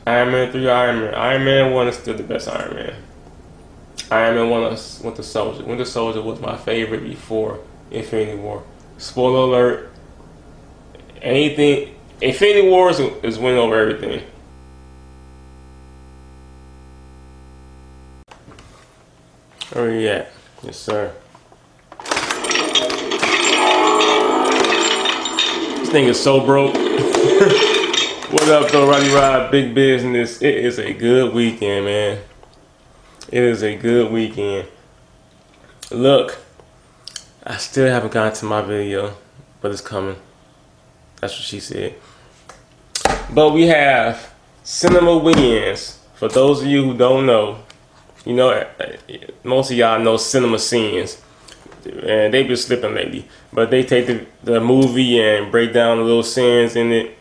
Iron Man 3, Iron Man. Iron Man 1 is still the best Iron Man. Iron Man 1 was Winter Soldier. Winter Soldier was my favorite before Infinity War. Spoiler alert. Anything, Infinity War is winning over everything. Where are you at? Yes, sir. This thing is so broke. What up, though, Roddy Rod? Big business. It is a good weekend, man. It is a good weekend. Look, I still haven't gotten to my video, but it's coming. That's what she said. But we have CinemaWins. For those of you who don't know, you know, most of y'all know CinemaWins, and they've been slipping lately. But they take the movie and break down the little sins in it.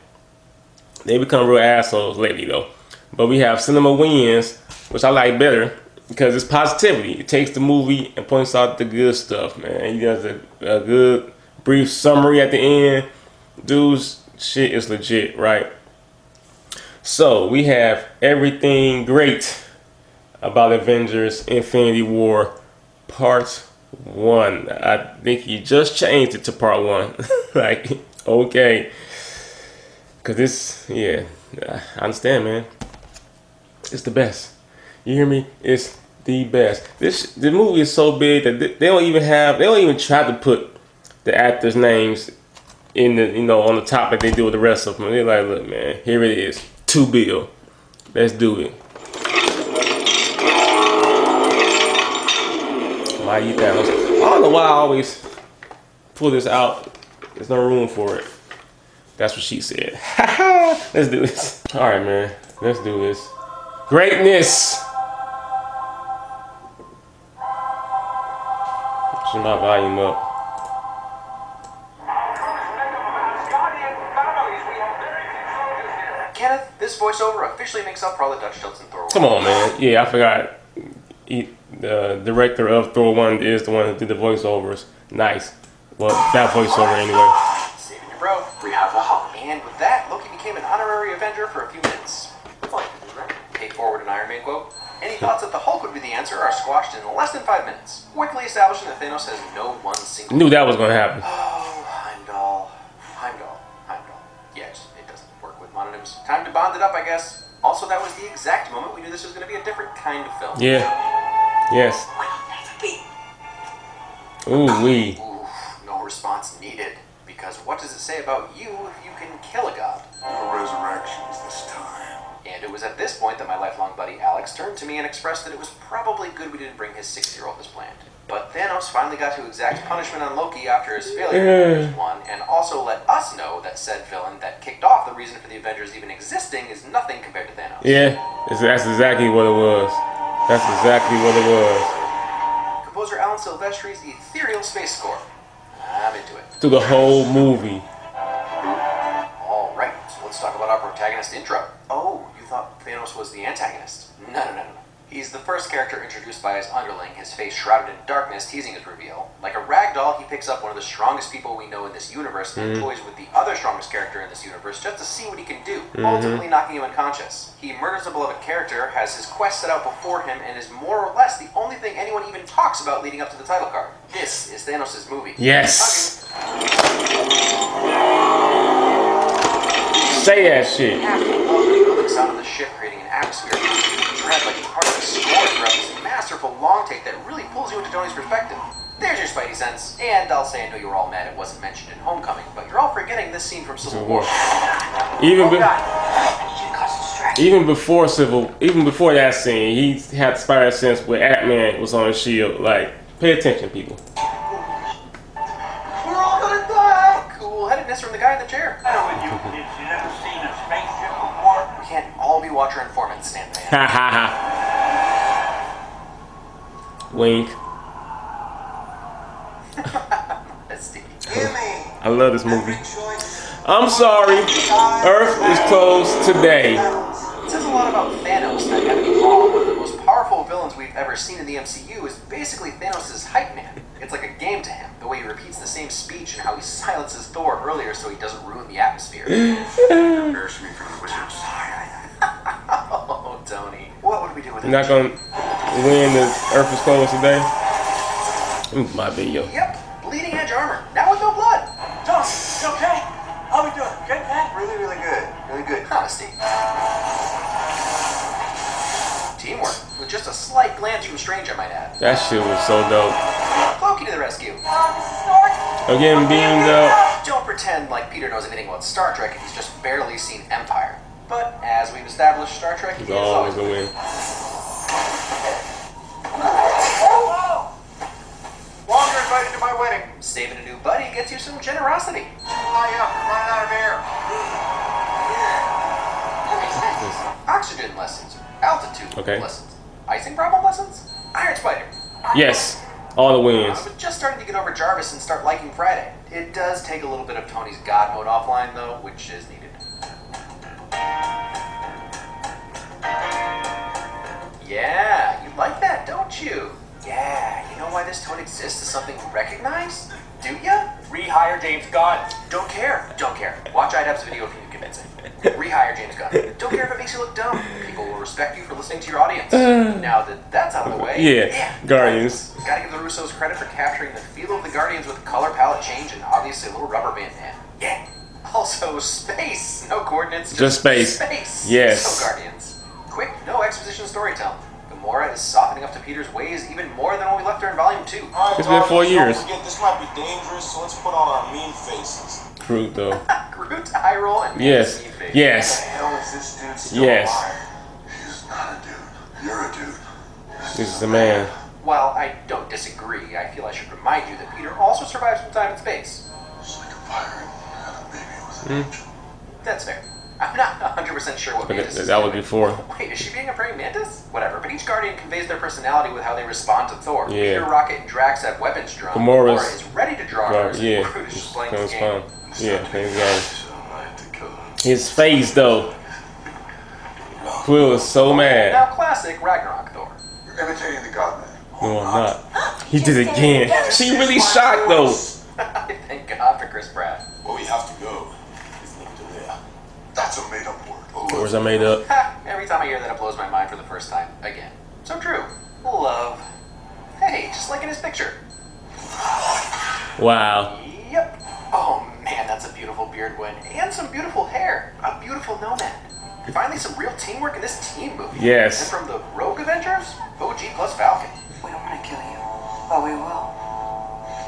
They become real assholes lately, though. But we have CinemaWins, which I like better because it's positivity. It takes the movie and points out the good stuff, man. He does a good brief summary at the end. Dude's shit is legit, right? So we have everything great about Avengers Infinity War Part 1. I think he just changed it to Part 1. Like, okay. Because this, yeah, I understand, man. It's the best. You hear me? It's the best. The movie is so big that they don't even try to put the actors' names in the, on the top like they do with the rest of them. They're like, look, man, here it is. $2 billion. Let's do it. Why you Thanos? I don't know why I always pull this out. There's no room for it. That's what she said. Let's do this. All right, man. Let's do this. Greatness. Turn my volume up. Kenneth, this voiceover officially makes up for all the Dutch tilts in Thor 1. Come on, man. Yeah, I forgot. The director of Thor 1 is the one who did the voiceovers. Nice. Well, that voiceover anyway. Saving your bro. We have the Hulk. And with that, Loki became an honorary Avenger for a few minutes. That's all you can do, right? Pay forward an Iron Man quote. Any thoughts that the Hulk would be the answer are squashed in less than 5 minutes. Quickly establishing that Thanos has no one single... Knew that was going to happen. Oh, Heimdall. Yeah, it doesn't work with mononyms. Time to bond it up, I guess. Also, that was the exact moment we knew this was going to be a different kind of film. Yeah. Yes. Ooh, wee. No response needed. Because what does it say about you if you can kill a god? No resurrections this time. And it was at this point that my lifelong buddy Alex turned to me and expressed that it was probably good we didn't bring his 6-year-old as planned. But Thanos finally got to exact punishment on Loki after his failure in Avengers 1, and also let us know that said villain that kicked off the reason for the Avengers even existing is nothing compared to Thanos. Yeah, that's exactly what it was. That's exactly what it was. Composer Alan Silvestri's ethereal space score. I'm into it. Through the whole movie. Alright, so let's talk about our protagonist intro. Oh, you thought Thanos was the antagonist? No. He's the first character introduced by his underling, his face shrouded in darkness, teasing his reveal. Like a rag doll, he picks up one of the strongest people we know in this universe and toys with the other strongest character in this universe just to see what he can do, ultimately knocking him unconscious. He murders a beloved character, has his quest set out before him, and is more or less the only thing anyone even talks about leading up to the title card. This is Thanos' movie. Yes! Say that shit. The sound of the ship creating an atmosphere of dread like it's part of the score throughout this masterful long take that really pulls you into Tony's perspective. There's your Spidey sense. And I'll say I know you were all mad it wasn't mentioned in Homecoming, but you're all forgetting this scene from Civil War. Even before that scene, he had Spider sense where Ant-Man was on his shield. Like, pay attention, people. We're all gonna die! Cool-headedness from the guy in the chair. I know you kids, you never seen a spaceship before. We can't all be Watcher informants, Sandman. Ha ha ha. Wink. I love this movie. I'm sorry. Earth is closed today. It says a lot about Thanos that having Paul, one of the most powerful villains we've ever seen in the MCU, is basically Thanos' hype man. It's like a game to him, the way he repeats the same speech and how he silences Thor earlier so he doesn't ruin the atmosphere. Embarrass me from the wizards. You're not gonna win the Earth is Closed today? My video. Yep, bleeding edge armor. Now with no blood. Tom, you okay? How we doing? Good, man? Really, really good. Really good. Honesty. Teamwork. With just a slight glance from Strange, I might add. That shit was so dope. Clokey to the rescue. I'm getting beamed up. Don't pretend like Peter knows anything about Star Trek if he's just barely seen Empire. But as we've established, Star Trek is Always a win. Longer invited to my wedding. Saving a new buddy gets you some generosity. Running out of air. Oxygen lessons. Altitude lessons. Icing problem lessons. Iron Spider. Yes. All the wins. I was just starting to get over Jarvis and start liking Friday. It does take a little bit of Tony's God mode offline, though, which is needed. Yeah, you like that, don't you? Yeah, you know why this tone exists as something you recognize? Do ya? Rehire James Gunn. Don't care. Don't care. Watch IDAP's video if you can convince it. Rehire James Gunn. Don't care if it makes you look dumb. People will respect you for listening to your audience. Now that that's out of the way, yeah, Guardians. Gotta give the Russos credit for capturing the feel of the Guardians with color palette change and obviously a little rubber band man. Yeah. Also, space. No coordinates. Just space. Space. Yes. So Guardians. Quick, no exposition storytelling. Gamora is softening up to Peter's ways even more than when we left her in Volume 2. It's been 4 years. Don't forget, this might be dangerous, so let's put on our mean faces. Groot, though. Groot, eye roll, and Yes. face. Yes. What the hell is this dude still Yes. alive? He's not a dude. You're a dude. This is the man. While I don't disagree, I feel I should remind you that Peter also survives from time and space. It's like a pirate had a baby with an angel. That's fair. I'm not 100% sure what Mantis is That was doing. before. Wait, is she being a praying mantis? Whatever, but each Guardian conveys their personality with how they respond to Thor. Yeah. Peter, Rocket, and Drax have weapons drawn. Gamora's- Gamora is ready to draw hers. Yeah. And Groot is just playing his It's game. fun. Yeah, thank God. So I had to kill him. His face, though. Quill is so mad. Now, classic Ragnarok Thor. You're imitating the God Man. No, I'm not. He did it again. She really shocked, though. Thank God for Chris Pratt. Where we have to go is linked to there. That's a made-up word. Words I made up. Ha! Every time I hear that, it blows my mind for the first time. Again. So true. Love. Hey, just like in his picture. Wow. Yep. Oh man, that's a beautiful beard win. And some beautiful hair. A beautiful nomad. Finally some real teamwork in this team movie. Yes. And from the Rogue Avengers, OG plus Falcon. We don't want to kill you, but we will.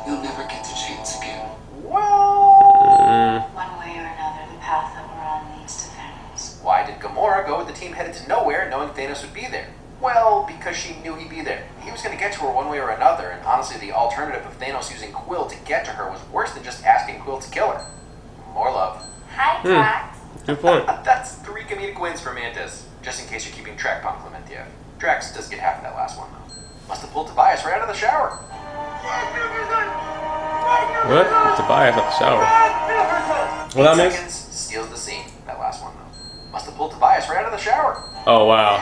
You'll never get the chance again. Well... One way or another, the path that we're on leads to Thanos. Why did Gamora go with the team headed to nowhere knowing Thanos would be there? Well, because she knew he'd be there. He was going to get to her one way or another, and honestly the alternative of Thanos using Quill to get to her was worse than just asking Quill to kill her. More love. Hi, Drax. Good point. That's 3 comedic wins for Mantis, just in case you're keeping track, Pon Clementiev. Drax does get half of that last one, though. Must have pulled Tobias right out of the shower. What? Tobias out the shower. What I 8 miss? seconds, steals the scene. That last one, though. Must have pulled Tobias right out of the shower. Oh, wow.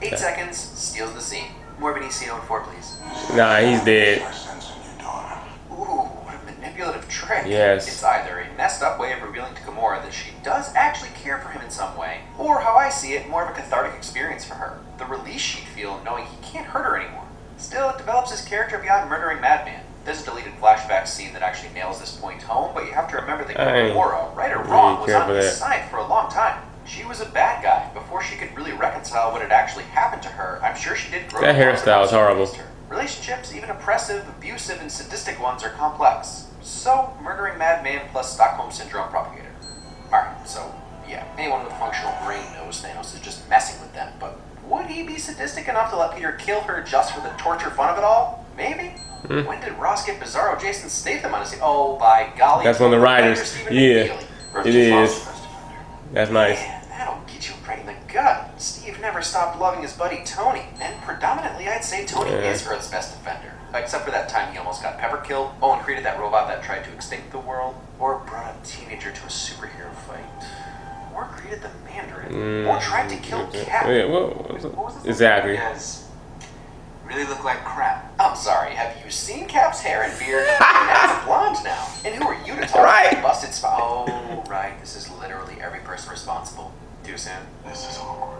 8 seconds, steals the scene. More Benicio on 4, please. Nah, he's dead. My sense in your daughter. Ooh, what a manipulative trick. Yes. It's either a messed up way of revealing to Gamora that she does actually care for him in some way, or how I see it, more of a cathartic experience for her. The release she'd feel knowing he can't hurt her anymore. Still, it develops his character beyond murdering Madman. There's a deleted flashback scene that actually nails this point home, but you have to remember that I Gamora, right or wrong, was care on for his that. side for a long time. She was a bad guy. Before she could really reconcile what had actually happened to her, I'm sure she did grow That to love hairstyle is the horrible. monster. Relationships, even oppressive, abusive, and sadistic ones, are complex. So, murdering Madman plus Stockholm Syndrome propagator. Alright, so, yeah, anyone with a functional brain knows Thanos is just messing with them, but would he be sadistic enough to let Peter kill her just for the torture fun of it all? Maybe? When did Ross get Bizarro Jason Statham on his... Oh, by golly. That's one of the writers. Stephen Yeah, McNeely. it is. That's nice. Man, that'll get you right in the gut. Steve never stopped loving his buddy Tony, and predominantly I'd say Tony is Earth's best defender. Except for that time he almost got Pepper killed, and created that robot that tried to extinct the world, or brought a teenager to a superhero fight, or created the Mandarin, or tried to kill Cap. Yeah, what was it? Exactly. You guys really look like crap. I'm sorry. Have you seen Cap's hair and beard? That's blonde now. And who are you to talk about busted spot? Oh, right. This is literally every person responsible. Too soon? This is awkward.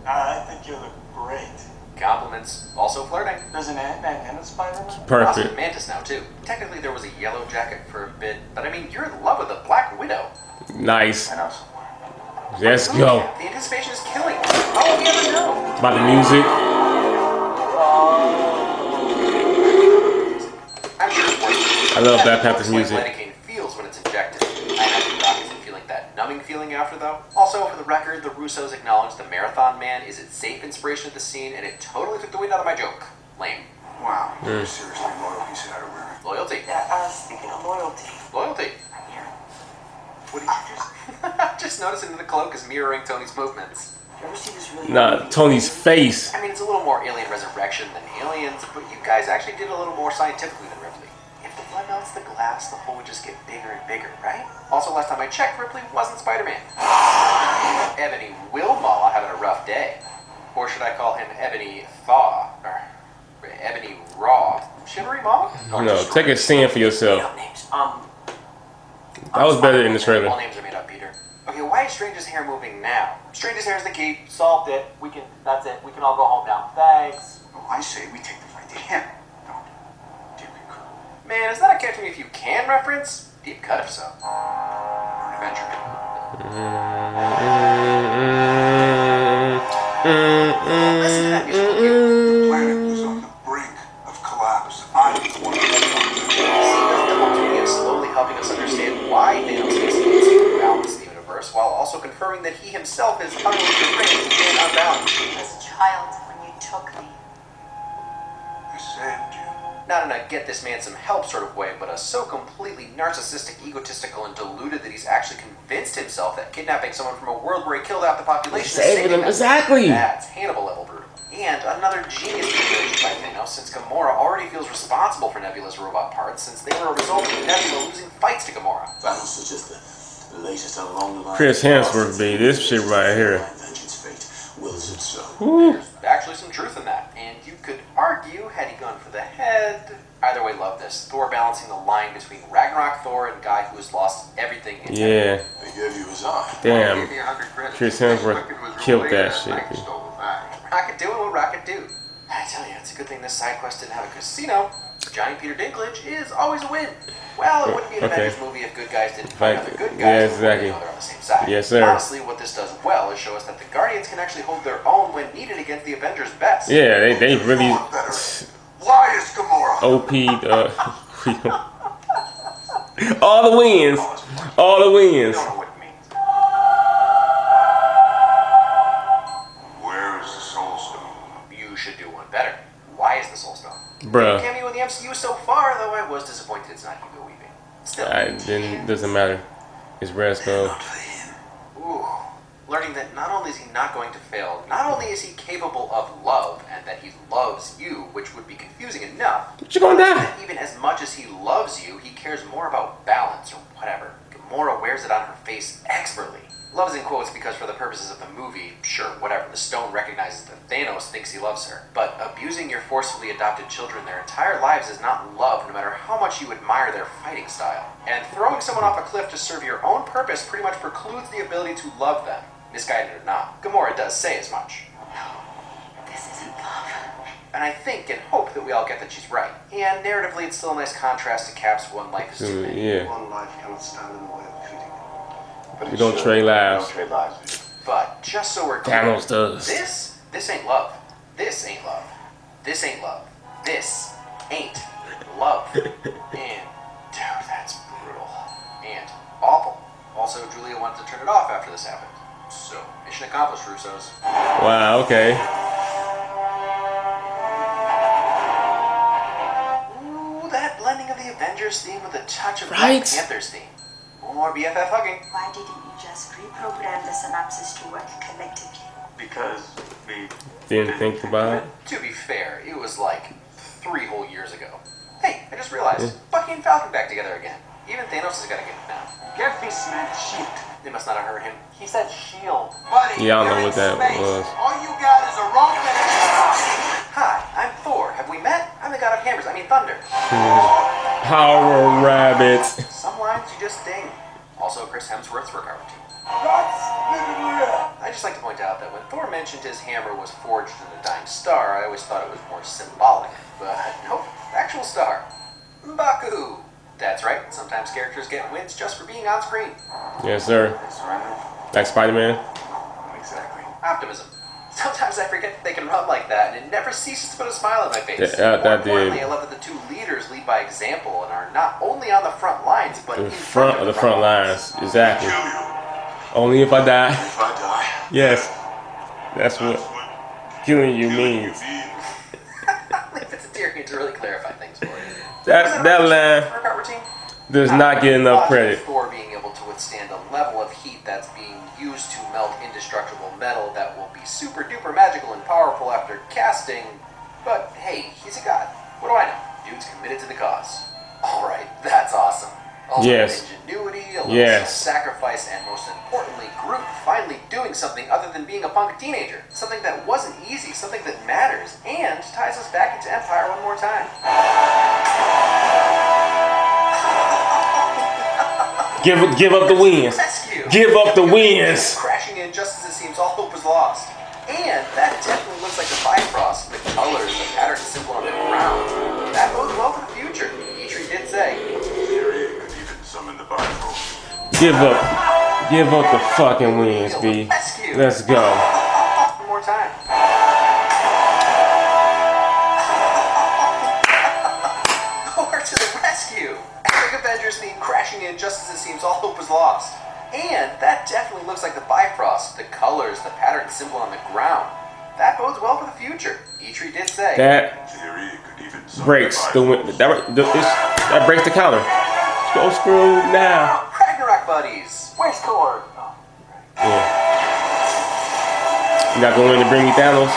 I think you look great. Compliments. Also flirting. There's an Ant-Man and a Spider-Man? Perfect. Mantis now, too. Technically, there was a yellow jacket for a bit, but I mean, you're in love with a Black Widow. Nice. I know somewhere. Let's go. The anticipation is killing me. How will we ever know? About the music. I'm sure it's worth it. I love Black Panther's music. Lidocaine feels when it's injected. I imagine Doc isn't feeling that numbing feeling after, though. Also, for the record, the Russos acknowledged the Marathon Man is its safe inspiration of the scene, and it totally took the wind out of my joke. Lame. Wow. You're seriously loyal piece of wearing. Loyalty. Yeah, speaking of loyalty. Loyalty. Here. What did you just... just noticing that the cloak is mirroring Tony's movements. You ever see this really Nah, Tony's face. I mean, it's a little more Alien Resurrection than Aliens, but you guys actually did a little more scientifically than Ripley. If the blood melts the glass, the hole would just get bigger and bigger, right? Also, last time I checked, Ripley wasn't Spider-Man. Ebony Wilmaw having a rough day. Or should I call him Ebony Thaw? Or Ebony Raw? Shivery Maw? No, take a stand for yourself. names? That was better in the trailer. All names are made up, Peter. Okay, why is Strange's hair moving now? Strange's hair is the key. Solved it. That's it. We can all go home now. Thanks. Oh, I say we take the fight to him. Don't. Deep cut. Man, is that a Catch Me If You Can reference? Deep cut if so. An adventure. Listen to that musical cue. The planet was on the brink of collapse. I was one of See, is slowly helping us understand why Thanos makes it easy to balance the universe, while also confirming that he himself is utterly deranged and unbalanced. I was a child when you took me. I saved you. Not in a get this man some help sort of way, but a so completely narcissistic, egotistical, and deluded that he's actually convinced himself that kidnapping someone from a world where he killed half the population is Saving them, them. exactly. That's Hannibal level brutal. And another genius manipulation by Thanos, since Gamora already feels responsible for Nebula's robot parts, since they were a result of Nebula losing fights to Gamora. Thanos is just the latest along the line. Chris Hemsworth, be this shit right here. Vengeance fate wills it so. Woo. There's actually some truth in that, and you could argue, had he gone for the head... Either way, love this. Thor balancing the line between Ragnarok Thor and guy who has lost everything in Yeah. They gave you his eye. Damn. Gave me 100 credits. Chris Hemsworth Expected was killed related that and shit, I dude. stole the bag. Rocket doing what Rocket do. I tell you, it's a good thing this side quest didn't have a casino. Giant Peter Dinklage is always a win. Well, it wouldn't be an Okay. Avengers movie if good guys didn't fight Like, other good guys. yeah, before exactly. they know they're on the same side. Yes, sir. Honestly, what this does well is show us that the Guardians can actually hold their own when needed against the Avengers' best. Yeah, they really Thor better. Why is Gamora? OP'd all the wins. All the You wins. don't know what it means. Where is the Soul Stone? You should do one better. Why is the Soul Stone? Bruh. Cameo in the MCU so far, though I was disappointed it's not Hugo Weaving. Still. Then doesn't matter. It's Red Skull. Not for him. Ooh. Learning that not only is he not going to fail, not only is he capable of love, and that he loves you, which would be confusing enough, But you gonna die. that even as much as he loves you, he cares more about balance or whatever. Gamora wears it on her face expertly. Love is in quotes because for the purposes of the movie, sure, whatever, the stone recognizes that Thanos thinks he loves her. But abusing your forcibly adopted children their entire lives is not love, no matter how much you admire their fighting style. And throwing someone off a cliff to serve your own purpose pretty much precludes the ability to love them. Misguided or not, Gamora does say as much. This isn't love. And I think and hope that we all get that she's right. And narratively, it's still a nice contrast to Cap's one life is too many. Yeah. One life cannot stand in the way of treating it. But We it don't should. trade lives. We don't trade lives with you. But just so we're clear, Thanos does. this ain't love. This ain't love. This ain't love. This ain't love. And dude, that's brutal. And awful. Also, Julia wanted to turn it off after this happened. So, mission accomplished, Russos. Wow, okay. Ooh, that blending of the Avengers theme with a touch of Right? Black Panther's theme. More BFF hugging. Why didn't you just reprogram the synapses to work collectively? Because we Didn't think about it. To be fair, it was like 3 whole years ago. Hey, I just realized, Bucky and Falcon back together again. Even Thanos has got to get it now. Get this man shit. They must not have heard him. He said shield. Buddy, Yeah, I don't know you're what in that space. was. All you got is a rope and a Hi, I'm Thor. Have we met? I'm the god of hammers. I mean thunder. Power rabbits. Some lines you just ding. Also, Chris Hemsworth's workout routine. That's literally it. I just like to point out that when Thor mentioned his hammer was forged in a dying star, I always thought it was more symbolic. But nope, actual star. M'Baku. That's right, sometimes characters get wins just for being on screen. Yes, sir. Like Spider-Man. Exactly. Optimism. Sometimes I forget they can run like that, and it never ceases to put a smile on my face. Yeah, More that importantly, did. I love that the two leaders lead by example and are not only on the front lines, but In in front of the front lines. Exactly. Only if I die. If I die, Yes. That's what killing you means. If it's a Tyrion to really clarify things for you. That line Workout routine? does not get enough Logic credit. of Thor being able to withstand a level of heat that's being used to melt indestructible metal that will be super duper magical and powerful after casting. But hey, he's a god. What do I know? Dude's committed to the cause. Alright, that's awesome. Also, Yes. ingenuity, a little Yes. sacrifice, and most importantly, Groot finally doing something other than being a punk teenager. Something that wasn't easy, something that matters, and ties us back into Empire one more time. Give up the wins. Rescue! Give up the wins. Crashing in just as it seems all hope is lost. And that definitely looks like the Bifrost. The colors, the pattern symbol on the ground. That bodes well for the future. Eitri did say. Tyrion could even summon the Bible. Give up the fucking wins, B. Rescue! Let's go. One more time. Thor to the rescue! Epic Avengers theme crashing in just as it seems all hope is lost. And that definitely looks like the Bifrost, the colors, the pattern symbol on the ground. That bodes well for the future. Eitri did say. That Tyrion could even summon breaks the Bible. win. That breaks the counter. Go screw now. Ragnarok buddies! Where's Thor? Oh, Yeah. You not going to bring me Thanos?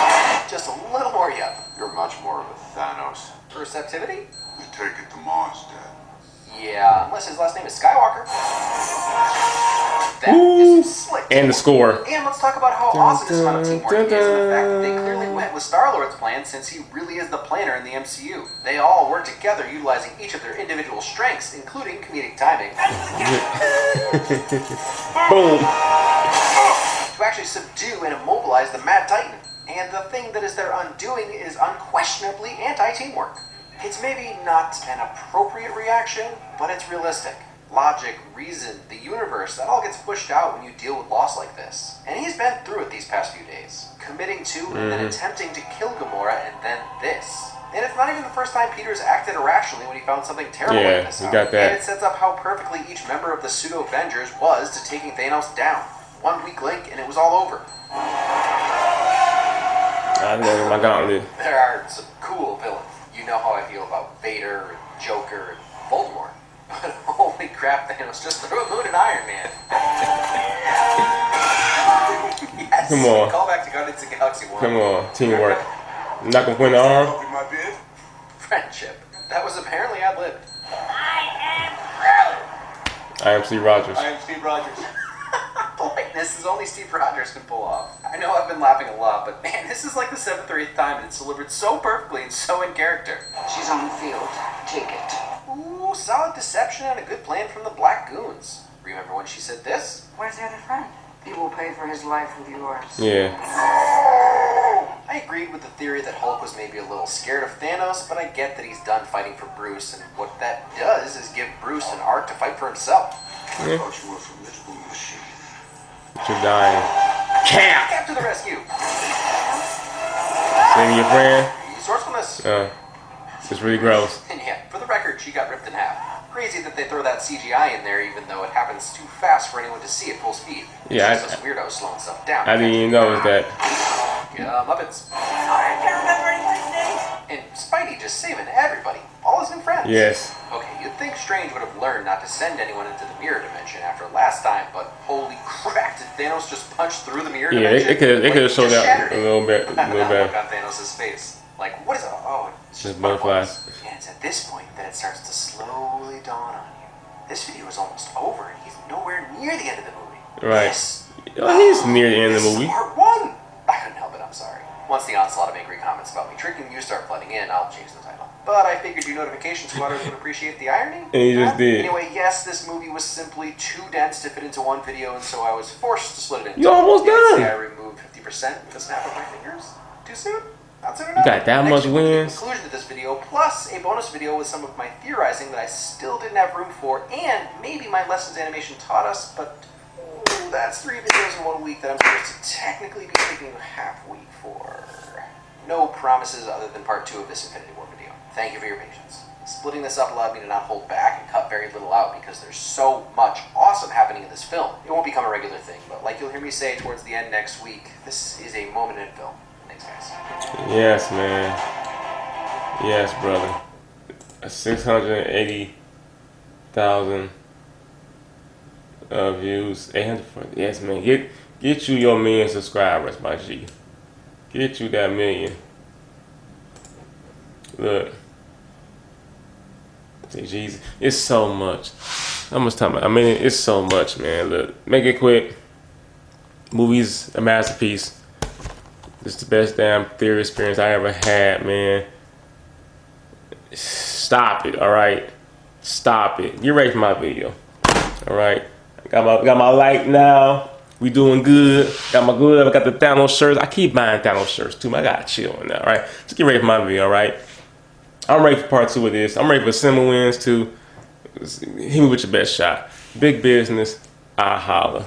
just a little more yep. You're much more of a Thanos. Perceptivity? We take it to Mars, Dad. Yeah, unless his last name is Skywalker. That Ooh. is slick. And the score. And let's talk about how awesome this amount of teamwork is and the fact that they clearly went with Star-Lord's plan since he really is the planner in the MCU. They all work together utilizing each of their individual strengths, including comedic timing, Boom. to actually subdue and immobilize the Mad Titan. And the thing that is their undoing is unquestionably anti-teamwork. It's maybe not an appropriate reaction, but it's realistic. Logic, reason, the universe, that all gets pushed out when you deal with loss like this. And he's been through it these past few days. Committing to and then attempting to kill Gamora and then this. And it's not even the first time Peter's acted irrationally when he found something terrible Yeah, like this you out. got that. And it sets up how perfectly each member of the pseudo-Avengers was to taking Thanos down. One weak link and it was all over. I know my gauntlet. There are some cool villains. You know how I feel about Vader and Joker and Voldemort. But holy crap, Thanos just threw a moon at Iron Man. Yes. Come on. Call back to Guardians of the Galaxy 1. Come on, teamwork. Not gonna win the arm. Open my bid. Friendship. That was apparently ad-libbed. I am Steve Rogers. I am Steve Rogers. Politeness is only Steve Rogers can pull off. I know I've been laughing a lot, but man, this is like the 7th or 8th time and it's delivered so perfectly and so in character. She's on the field. Take it. Ooh, solid deception and a good plan from the Black Goons. Remember when she said this? Where's the other friend? He will pay for his life with yours. Yeah. I agreed with the theory that Hulk was maybe a little scared of Thanos, but I get that he's done fighting for Bruce, and what that does is give Bruce an arc to fight for himself. I thought you were a formidable machine. But you're dying. Cap! Cap to the rescue! Saving your friend. Resourcefulness. It's really gross. And yeah, for the record, she got ripped in half. Crazy that they throw that CGI in there, even though it happens too fast for anyone to see at full speed. Yeah, It's just those weirdos slowing stuff down. I didn't even notice that. Muppets. And Spidey just saving everybody. All his new friends. Yes. Okay, you'd think Strange would have learned not to send anyone into the mirror dimension after last time, but holy crap, did Thanos just punch through the mirror Yeah, dimension? it could have showed just that shattered a it. little bit. Look on Thanos' face. Like, what is it? Oh, it's Just butterflies. And it's at this point that it starts to slowly dawn on you. This video is almost over, and he's nowhere near the end of the movie. Right. Yes. Oh, he's near the end of the This is movie. part one. I couldn't help it. I'm sorry. Once the onslaught of angry comments about me tricking you start flooding in, I'll change the title. But I figured you notification squatters would appreciate the irony. And he just did. Anyway, yes, this movie was simply too dense to fit into one video, and so I was forced to split it into. You almost done. I removed 50% with a snap of my fingers. Too soon? Not soon You enough. got that much Next week, wins? the conclusion to this video, plus a bonus video with some of my theorizing that I still didn't have room for, and maybe my lessons animation taught us, but that's 3 videos in 1 week that I'm supposed to technically be taking a half week for. No promises other than part 2 of this Infinity War video. Thank you for your patience. Splitting this up allowed me to not hold back and cut very little out because there's so much awesome happening in this film. It won't become a regular thing, but like you'll hear me say towards the end next week, this is a moment in film. Thanks, guys. Yes, man. Yes, brother. 680,000 views. 840. Yes, man. Get you your million subscribers, my G. Get you that million. Look. Say, Jesus, it's so much. How much time? I mean, it's so much, man. Look, make it quick. Movie's a masterpiece. This is the best damn theater experience I ever had, man. Stop it, all right? Stop it. Get ready for my video, all right? Got my light now. We doing good. Got my glove. I got the Thanos shirts. I keep buying Thanos shirts too. I gotta chill on that, all right? Just get ready for my video, all right? I'm ready for part 2 of this. I'm ready for CinemaWins too. Hit me with your best shot. Big business. I holla.